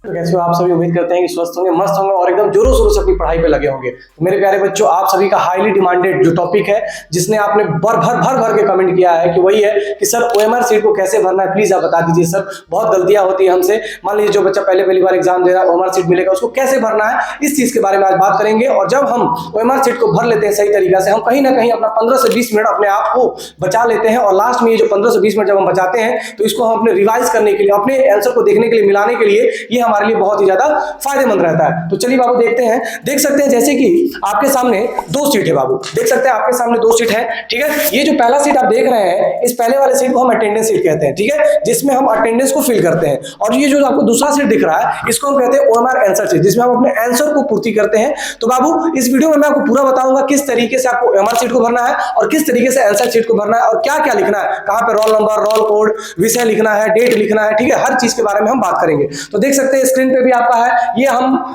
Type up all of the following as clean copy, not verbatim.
तो कैसे हो आप सभी। उम्मीद करते हैं कि स्वस्थ होंगे, मस्त होंगे और एकदम जोरों शोरों से अपनी पढ़ाई पे लगे होंगे। तो मेरे प्यारे बच्चों, आप सभी का हाईली डिमांडेड जो टॉपिक है, जिसने आपने भर भर के कमेंट किया है कि वही है कि सर ओएमआर सीट को कैसे भरना है, प्लीज आप बता दीजिए सर। बहुत गलतियां होती है हमसे। मान लीजिए जो बच्चा पहली बार एग्जाम दे रहा है, ओएमआर सीट मिलेगा, उसको कैसे भरना है, इस चीज के बारे में आज बात करेंगे। और जब हम ओएमआर सीट को भर लेते हैं सही तरीका से, हम कहीं ना कहीं अपना 15 से 20 मिनट अपने आप को बचा लेते हैं। और लास्ट में ये जो 15 से 20 मिनट जब हम बचाते हैं, तो इसको हम अपने रिवाइज करने के लिए, अपने आंसर को देखने के लिए, मिलाने के लिए, ये हमारे लिए बहुत ही ज्यादा फायदेमंद रहता है। तो चलिए बाबू देखते हैं। देख सकते हैं जैसे कि आपके सामने 2 सीट है बाबू, देख सकते हैं आपके सामने 2 सीट है, ठीक है। ये जो पहला सीट आप देख रहे हैं, इस पहले वाले सीट को हम अटेंडेंस सीट कहते हैं, ठीक है, जिसमें हम अटेंडेंस को फिल करते हैं। और ये जो आपको दूसरा सीट दिख रहा है, इसको हम कहते हैं ओएमआर आंसर सीट, जिसमें हम अपने आंसर को पूर्ति करते हैं। तो बाबू इस वीडियो में मैं आपको पूरा बताऊंगा किस तरीके से आपको ओएमआर सीट को भरना है और किस तरीके से आंसर सीट को भरना है और क्या क्या लिखना है, कहां पे रोल नंबर, रोल कोड, विषय लिखना है, डेट लिखना है, ठीक है। हर चीज के बारे में हम बात करेंगे। तो देख सकते हैं स्क्रीन पे भी आपका है, ये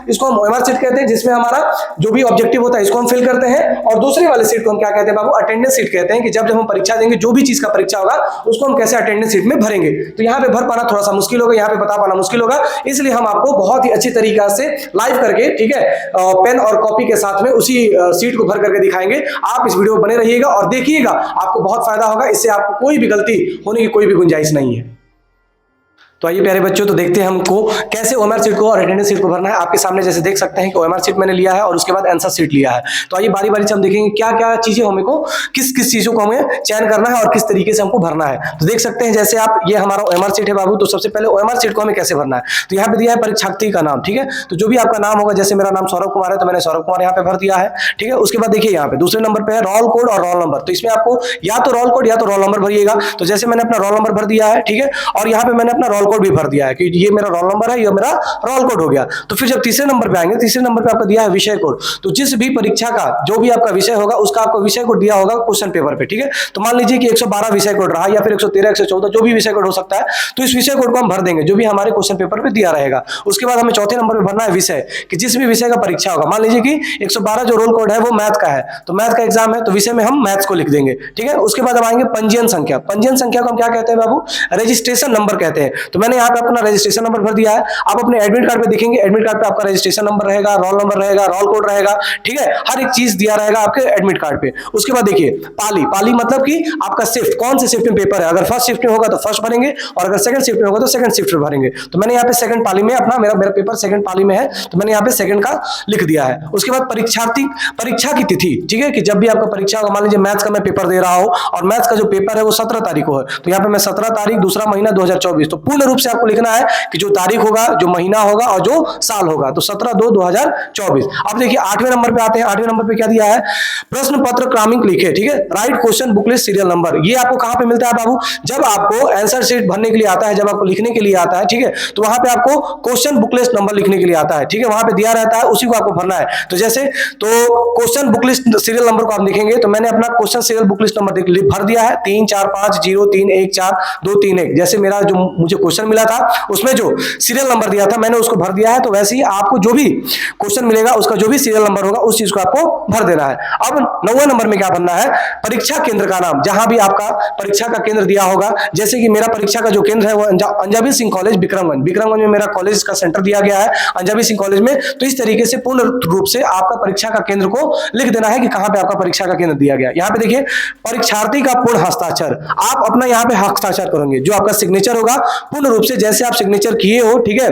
इसको हम ओएमआर सीट कहते हैं, जिसमें हमारा जो भी ऑब्जेक्टिव होता है इसको हम फिल करते हैं। और दूसरे वाले सीट को हम क्या कहते हैं बाबू, अटेंडेंस सीट कहते हैं, कि जब हम परीक्षा देंगे, जो भी चीज का परीक्षा होगा उसको हम कैसे अटेंडेंस सीट में भरेंगे। तो यहाँ पे भर पाना थोड़ा सा मुश्किल होगा, यहाँ पे बता पाना मुश्किल होगा, इसलिए हम आपको बहुत ही अच्छी तरीका से लाइव करके, ठीक है, पेन और कॉपी के साथ में उसी सीट को भर करके दिखाएंगे। आप इस वीडियो में बने रहिएगा और देखिएगा, आपको बहुत फायदा होगा। इससे आपको कोई भी गलती होने की कोई भी गुंजाइश नहीं है। तो आइए प्यारे बच्चों, तो देखते हैं हमको कैसे ओएमआर सीट को और अटेंडेंस सीट को भरना है। आपके सामने जैसे देख सकते हैं कि ओएमआर सीट मैंने लिया है और उसके बाद आंसर सीट लिया है। तो आइए बारी बारी से हम देखेंगे क्या क्या चीजें हमें को, किस किस चीजों को हमें चयन करना है और किस तरीके से हमको भरना है। तो देख सकते हैं जैसे आप, ये हमारा ओएमआर सीट है बाबू। तो सबसे पहले ओएमआर सीट को हमें कैसे भरना है, तो यहाँ पे दिया है परीक्षार्थी का नाम, ठीक है। तो जो भी आपका नाम होगा, जैसे मेरा नाम सौरभ कुमार है, तो मैंने सौरभ कुमार यहाँ पे भर दिया है, ठीक है। उसके बाद देखिए यहाँ पे दूसरे नंबर पे है रोल कोड और रोल नंबर। तो इसमें आपको या तो रोल कोड या तो रोल नंबर भरिएगा। तो जैसे मैंने अपना रोल नंबर भर दिया है, ठीक है, और यहाँ पे मैंने अपना रोल कोड भी भर दिया है कि ये मेरा रोल नंबर है, ये मेरा रोल कोड हो गया। तो फिर जब तीसरे नंबर पे आएंगे, तीसरे नंबर पे आपको दिया है विषय कोड। तो जिस भी परीक्षा का जो भी आपका विषय होगा, उसका आपको विषय कोड दिया होगा क्वेश्चन पेपर पे, ठीक है। तो मान लीजिए कि 112 विषय कोड रहा, या फिर 113, 114, जो भी विषय कोड हो सकता है। तो इस विषय कोड को हम भर देंगे जो भी हमारे क्वेश्चन पेपर पे दिया रहेगा। उसके बाद हमें चौथे नंबर पे भरना है विषय, कि जिस भी विषय का परीक्षा होगा, मान लीजिए कि 112 जो रोल कोड है वो मैथ का है, तो मैथ का एग्जाम है, तो विषय में हम मैथ्स को लिख देंगे, ठीक है। उसके बाद हम आएंगे पंजीयन संख्या। पंजीयन संख्या को हम क्या कहते हैं बाबू, रजिस्ट्रेशन नंबर कहते हैं। तो मैंने यहाँ पे अपना रजिस्ट्रेशन नंबर भर दिया है। आप अपने एडमिट कार्ड पे देखेंगे, एडमिट कार्ड पे आपका रजिस्ट्रेशन नंबर रहेगा, रोल नंबर रहेगा, रोल कोड रहेगा, ठीक है। हर एक चीज दिया रहेगा आपके एडमिट कार्ड पे। उसके बाद देखिए पाली, पाली मतलब कि आपका शिफ्ट, कौन से शिफ्ट में पेपर है। अगर फर्स्ट शिफ्ट में होगा तो फर्स्ट भरेंगे, और अगर सेकंड शिफ्ट में होगा तो सेकंड शिफ्ट में भरेंगे। तो मैंने यहाँ पे सेकंड पाली में अपना, मेरा पेपर सेकंड पाली में है, तो मैंने यहाँ पे सेकंड का लिख दिया है। उसके बाद परीक्षार्थी, परीक्षा की तिथि, ठीक है, कि जब भी आपका परीक्षा होगा, मान लीजिए मैथ्स का मैं पेपर दे रहा हूं और मैथ्स का जो पेपर है वो 17 तारीख को है, तो यहाँ पे मैं 17 तारीख दूसरा महीना 2024। तो पूर्ण रूप से आपको लिखना है कि जो तारीख होगा, जो महीना होगा और जो साल होगा, तो 17/2/2024। अब देखिए 8वें नंबर पे आते हैं। 8वें नंबर पे क्या दिया है, प्रश्न पत्र क्रमिक लिखे, ठीक है, right question booklet serial number. ये आपको कहां पे मिलता है बाबू, जब आपको आंसर शीट भरने के लिए आता है, जब आपको लिखने के लिए आता है, ठीक है, तो वहां पे आपको क्वेश्चन बुकलेट नंबर लिखने के लिए आता है, ठीक है, वहां पे दिया रहता है, उसी को आपको भरना है। तो जैसे तो क्वेश्चन बुकलेट सीरियल नंबर को आप लिखेंगे, तो मैंने अपना क्वेश्चन सीरियल बुकलेट नंबर भर दिया है 34503142231। जैसे मेरा जो मुझे क्वेश्चन मिला था उसमें जो सीरियल नंबर दिया था मैंने उसको भर दिया है। तो वैसे ही आपको जो भी क्वेश्चन मिलेगा उसका जो भी सीरियल नंबर होगा उस चीज को आपको भर देना है। अब 9वें नंबर में क्या भरना है, परीक्षा केंद्र का नाम, जहां भी आपका परीक्षा का केंद्र दिया होगा। जैसे कि मेरा परीक्षा का जो केंद्र है वो अंजाबी सिंह कॉलेज विक्रमगंज, विक्रमगंज में मेरा कॉलेज का सेंटर दिया गया है, अंजाबी सिंह कॉलेज में। तो इस तरीके से पूर्ण रूप से आपका परीक्षा का केंद्र को लिख देना है कि कहां पे आपका परीक्षा का केंद्र दिया गया। यहाँ पे देखिए परीक्षार्थी का पूर्ण हस्ताक्षर, आप अपना यहाँ पे हस्ताक्षर करेंगे, जो आपका सिग्नेचर होगा पूर्ण रूप से जैसे आप सिग्नेचर किए हो, ठीक है,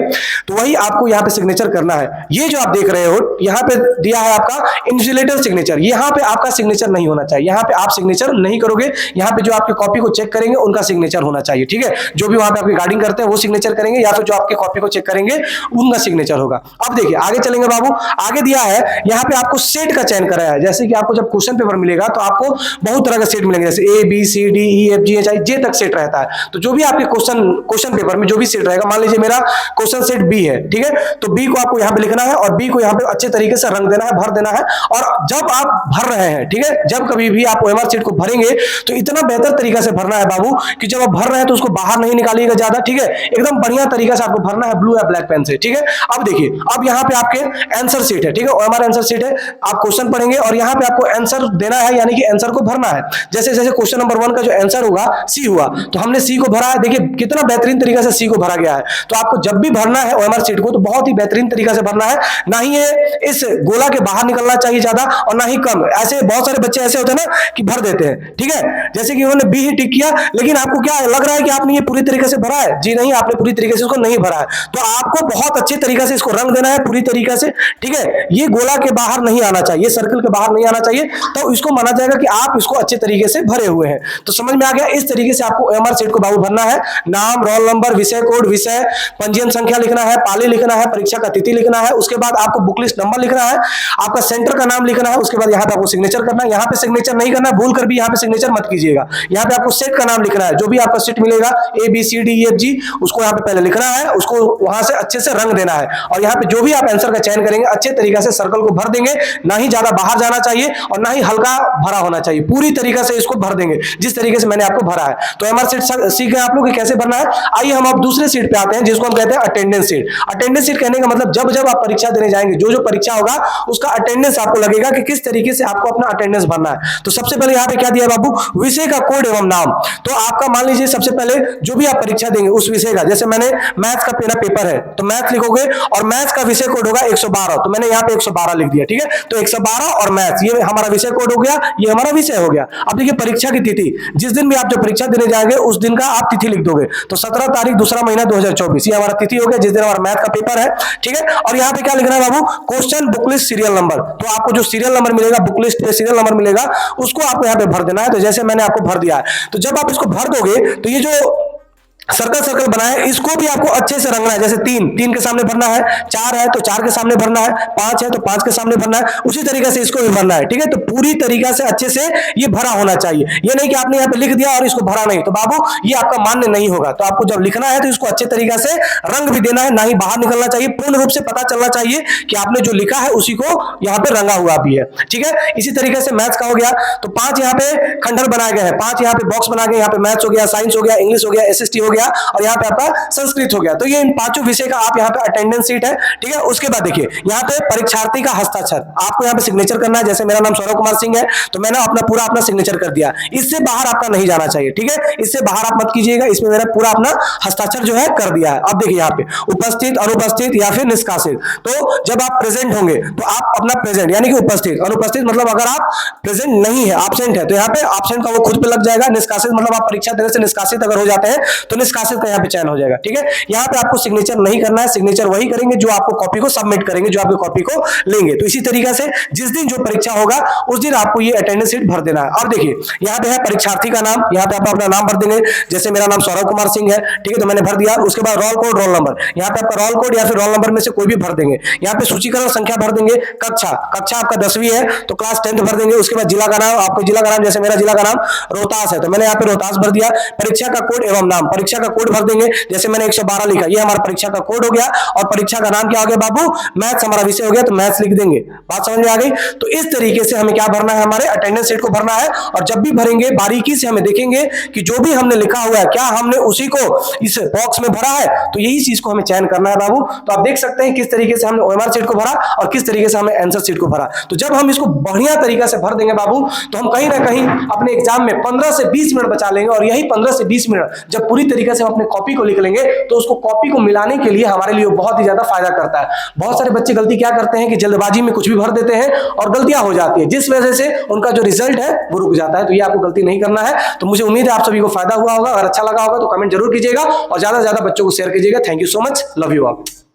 तो वही आपको यहाँ पे सिग्नेचर करना है। ये जो आप देख रहे हो यहाँ पे दिया है आपका इन्विजिलेटर सिग्नेचर, यहाँ पे आपका सिग्नेचर नहीं होना चाहिए, यहाँ पे आप सिग्नेचर नहीं करोगे। यहाँ पे जो आपकी कॉपी को चेक करेंगे उनका सिग्नेचर होना चाहिए, ठीक है, जो भी वहां पे आपकी गार्डिंग करते हैं वो सिग्नेचर करेंगे, या फिर जो आपकी कॉपी को चेक करेंगे उनका सिग्नेचर होगा। अब देखिए आगे चलेंगे बाबू, आगे दिया है यहाँ पे आपको सेट का चयन कराया है। जैसे कि आपको जब क्वेश्चन पेपर मिलेगा तो आपको बहुत तरह के सेट मिलेंगे, जैसे ABCDEFGHI तक सेट रहता है। तो जो भी आपके क्वेश्चन पेपर में जो भी सेट रहेगा, मान लीजिए मेरा क्वेश्चन सेट बी है, ठीक है, तो बी को आपको यहाँ पे लिखना है और बी को यहाँ पे अच्छे तरीके से रंग देना है, भर देना है। और जब आप भर रहे हैं, ठीक है, जब कभी भी आप ओएमआर सीट को भरेंगे तो इतना बेहतर तरीका से भरना है बाबू कि जब आप भर रहे हैं तो उसको बाहर नहीं निकालिएगा ज्यादा, ठीक है, एकदम बढ़िया तरीका से आपको भरना है ब्लू या ब्लैक पेन से, ठीक है। अब देखिए अब यहाँ पे आपके आंसर सीट है, ठीक है, ओएमआर आंसर सीट है, आप क्वेश्चन पढ़ेंगे और यहाँ पे आपको आंसर देना है, यानी कि आंसर को भरना है। जैसे जैसे क्वेश्चन नंबर 1 का जो आंसर होगा सी हुआ, तो हमने सी को भरा है। देखिए कितना बेहतरीन तरीके से सी को भरा गया है। तो आपको जब भी भरना है ओएमआर शीट को तो बहुत ही बेहतरीन तरीका से भरना है, ना ही ये इस गोला के बाहर निकलना चाहिए ज्यादा और ना ही कम। ऐसे बहुत सारे बच्चे ऐसे होते हैं ना कि भर देते हैं, ठीक है, जैसे कि उन्होंने बी ही टिक किया, लेकिन आपको क्या लग रहा है कि आपने ये पूरी तरीके से भरा है? जी नहीं, आपने पूरी तरीके से इसको नहीं भरा है। तो आपको बहुत अच्छे तरीके से इसको रंग देना है पूरी तरीके से, ठीक है। ये गोला के बाहर नहीं आना चाहिए, सर्कल के बाहर नहीं आना चाहिए, तो इसको माना जाएगा कि आप इसको अच्छे तरीके से भरे हुए हैं। तो समझ में आ गया, इस तरीके से आपको ओएमआर शीट को बाबू भरना है। नाम, रोल नंबर, विषय कोड, विषय, पंजीयन संख्या लिखना है, पाली लिखना है, परीक्षा का तिथि लिखना है, उसके बाद आपको बुक लिस्ट नंबर लिखना है, आपका सेंटर का नाम लिखना है, उसके बाद यहाँ पे आपको सिग्नेचर करना है। यहाँ पे सिग्नेचर नहीं करना, भूल कर भी यहाँ पे सिग्नेचर मत कीजिएगा। यहाँ पे आपको सेट का नाम लिखना है, जो भी आपका सेट मिलेगा ABCDEFG उसको यहाँ पे पहले लिखना है, उसको वहां से अच्छे से रंग देना है और यहाँ पे जो भी आप आंसर का चयन करेंगे अच्छे तरीके से सर्कल को भर देंगे, ना ही ज्यादा बाहर जाना चाहिए और ना ही हल्का भरा होना चाहिए, पूरी तरीके से इसको भर देंगे जिस तरीके से मैंने आपको भरा है। तो ओएमआर शीट सीख गए आप लोग कैसे भरना है। आइए हम अब दूसरे सीट पे आते हैं जिसको हम कहते हैं अटेंडेंस सीट। अटेंडेंस सीट कहने का मतलब जब जब आप परीक्षा देने जाएंगे, जो जो परीक्षा होगा उसका अटेंडेंस आपको लगेगा कि किस तरीके से आपको अपना अटेंडेंस भरना है। तो सबसे पहले यहाँ पे क्या दिया है बाबू, विषय का कोड एवं नाम। तो आपका मान लीजिए सबसे पहले जो भी आप परीक्षा देंगे उस विषय का, जैसे मैंने मैथ्स का मेरा पेपर है तो मैथ लिखोगे और मैथ्स का विषय कोड होगा 112, तो मैंने यहाँ पे 112 लिख दिया, ठीक है। तो 112 और मैथ्स ये हमारा विषय कोड हो गया, ये हमारा विषय हो गया। अब देखिए परीक्षा की तिथि, जिस दिन भी आप जो परीक्षा देने जाएंगे उस दिन का आप तिथि लिख दोगे। तो 17 तारीख दूसरा महीना 2024 ये हमारा तिथि हो गया जिस दिन हमारा मैथ का पेपर है, ठीक है। और यहाँ पे क्या लिखना है बाबू, question book list serial number. तो आपको जो सीरियल नंबर मिलेगा, बुक लिस्ट पे सीरियल नंबर मिलेगा, उसको आपको यहाँ पे भर देना है। तो जैसे मैंने आपको भर दिया है, तो जब आप इसको भर दोगे तो ये जो सर्कल सर्कल बना है इसको भी आपको अच्छे से रंगना है। जैसे 3 के सामने भरना है, 4 है तो 4 के सामने भरना है, 5 है तो 5 के सामने भरना है, उसी तरीके से इसको भी भरना है, ठीक है। तो पूरी तरीका से अच्छे से ये भरा होना चाहिए। ये नहीं कि आपने यहाँ पे लिख दिया और इसको भरा नहीं, तो बाबू ये आपका मान्य नहीं होगा। तो आपको जब लिखना है तो इसको अच्छे तरीके से रंग भी देना है, ना ही बाहर निकलना चाहिए, पूर्ण रूप से पता चलना चाहिए कि आपने जो लिखा है उसी को यहाँ पे रंगा हुआ भी है, ठीक है। इसी तरीके से मैथ्स का हो गया, तो 5 यहाँ पे खंडर बनाए गए हैं, 5 यहाँ पे बॉक्स बना गए, यहाँ पे मैथ्स हो गया, साइंस हो गया, इंग्लिश हो गया, SST हो गया और यहाँ पे आपका संस्कृत हो गया। तो ये इन पांचों विषय का आप यहाँ पे अटेंडेंस सीट है, ठीक है। उसके बाद देखिए यहाँ पे परीक्षार्थी का हस्ताक्षर, आपको यहाँ पे सिग्नेचर करना है। जैसे मेरा नाम सौरभ कुमार सिंह है तो मैंने अपना सिग्नेचर कर दिया, इससे बाहर आपका नहीं जाना चाहिए, ठीक है। इससे बाहर आप मत कीजिएगा, इसमें मैंने पूरा अपना हस्ताक्षर जो है कर दिया है। अब देखिए यहाँ पे उपस्थित, अनुपस्थित या फिर निष्कासित। तो जब आप प्रेजेंट होंगे तो आप अपना प्रेजेंट यानी कि उपस्थित, अनुपस्थित मतलब अगर आप प्रेजेंट नहीं है, एब्सेंट है, तो यहाँ पे एब्सेंट का वो खुद पे लग जाएगा। निष्कासित मतलब आप परीक्षा देने से निष्कासित अगर हो जाते हैं तो निष्कासित का यहाँ पे चयन हो जाएगा, ठीक है। यहाँ पे आपको सिग्नेचर नहीं करना है, सिग्नेचर वही करेंगे जो आपको कॉपी को सबमिट करेंगे, जो आपकी कॉपी को लेंगे। तो इसी तरीके से जिस दिन जो परीक्षा होगा उस दिन आपको ये अटेंडेंस शीट भर देना है। अब देखिए यहाँ पे है परीक्षार्थी का नाम, यहाँ पे आप अपना नाम भर देंगे। जैसे मेरा नाम सौरभ कुमार सिंह है, ठीक है, तो मैंने भर दिया। उसके बाद रोल कोड, रोल नंबर, यहाँ पे आपका रोल कोड या फिर रोल नंबर में से कोई भी भर देंगे। यहाँ पे सूचीकरण संख्या भर देंगे। कक्षा आपका 10वीं है तो क्लास 10th भर देंगे। उसके बाद जिला का नाम, आपको जिला का नाम, जैसे मेरा जिला का नाम रोहतास है तो मैंने यहाँ पे रोहतास भर दिया। परीक्षा का कोड एवं नाम, परीक्षा का कोड भर देंगे। जैसे मैंने 112 लिखा, ये हमारा परीक्षा का कोड हो गया। और परीक्षा का नाम क्या हो गया बाबू, मैथ्स हमारा विषय हो गया तो मैथ्स लिख देंगे। बात समझ में आ गई। तो इस तरीके से हमें क्या भरना है, हमारे अटेंडेंस शीट को भरना है। और जब भी भरेंगे बारीकी से हमें देखेंगे कि जो भी हमने लिखा हुआ है क्या हमने उसी को इस बॉक्स में भरा है, तो यही चीज को हमें चयन करना है बाबू। तो आप देख सकते हैं किस तरीके से हमने ओएमआर शीट को भरा और किस तरीके से हमने आंसर शीट को भरा। तो जब हम इसको बढ़िया तरीके से भर देंगे बाबू तो हम कहीं ना कहीं अपने एग्जाम में 15 से 20 मिनट बचा लेंगे। और यही 15 से 20 मिनट जब पूरी तरीके से हम अपने कॉपी को लिख लेंगे तो उसको कॉपी को मिलाने के लिए हमारे लिए बहुत ही ज्यादा फायदा करता है। बहुत सारे बच्चे गलती क्या करते हैं कि जल्दबाजी में कुछ भी भर देते हैं और गलतियां हो जाती है, जिस वजह से उनका जो रिजल्ट है वो रुक जाता है। तो ये आपको गलती नहीं करना है। तो मुझे उम्मीद है आप सभी को फायदा हुआ होगा। अगर अच्छा लगा होगा तो कमेंट जरूर कीजिएगा और ज्यादा से ज्यादा बच्चों को शेयर कीजिएगा। Thank you so much, love you all.